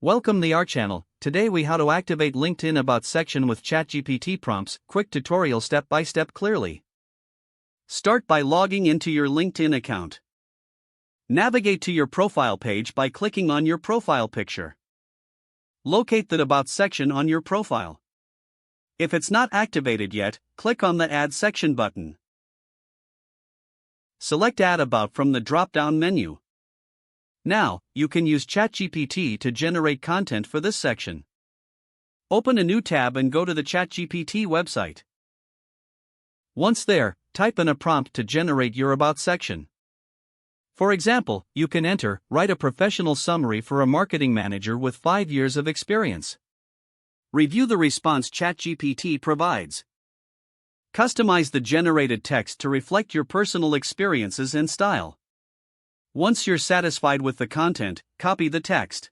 Welcome to our channel. Today we how to activate LinkedIn About section with ChatGPT prompts, quick tutorial step by step clearly. Start by logging into your LinkedIn account. Navigate to your profile page by clicking on your profile picture. Locate the About section on your profile. If it's not activated yet, click on the Add Section button. Select Add About from the drop-down menu. Now, you can use ChatGPT to generate content for this section. Open a new tab and go to the ChatGPT website. Once there, type in a prompt to generate your About section. For example, you can enter, write a professional summary for a marketing manager with 5 years of experience. Review the response ChatGPT provides. Customize the generated text to reflect your personal experiences and style. Once you're satisfied with the content, copy the text.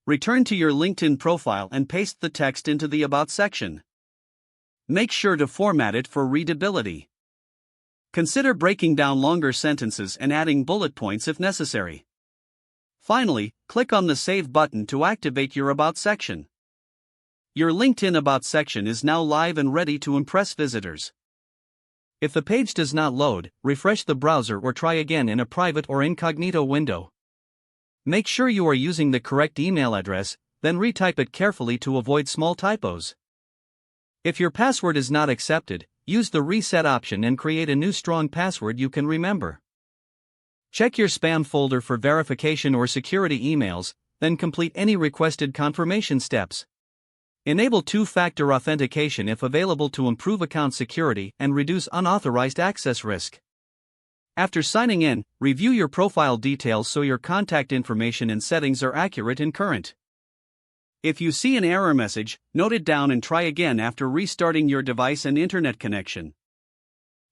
Return to your LinkedIn profile and paste the text into the About section. Make sure to format it for readability. Consider breaking down longer sentences and adding bullet points if necessary. Finally, click on the Save button to activate your About section. Your LinkedIn About section is now live and ready to impress visitors. If the page does not load, refresh the browser or try again in a private or incognito window. Make sure you are using the correct email address, then retype it carefully to avoid small typos. If your password is not accepted, use the reset option and create a new strong password you can remember. Check your spam folder for verification or security emails, then complete any requested confirmation steps. Enable two-factor authentication if available to improve account security and reduce unauthorized access risk. After signing in, review your profile details so your contact information and settings are accurate and current. If you see an error message, note it down and try again after restarting your device and internet connection.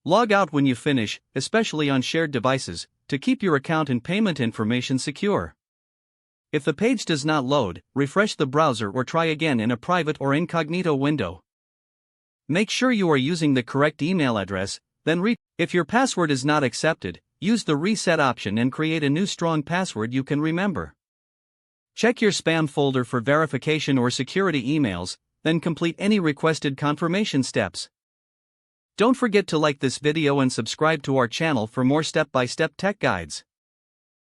Log out when you finish, especially on shared devices, to keep your account and payment information secure. If the page does not load, refresh the browser or try again in a private or incognito window. Make sure you are using the correct email address, then if your password is not accepted, use the reset option and create a new strong password you can remember. Check your spam folder for verification or security emails, then complete any requested confirmation steps. Don't forget to like this video and subscribe to our channel for more step-by-step tech guides.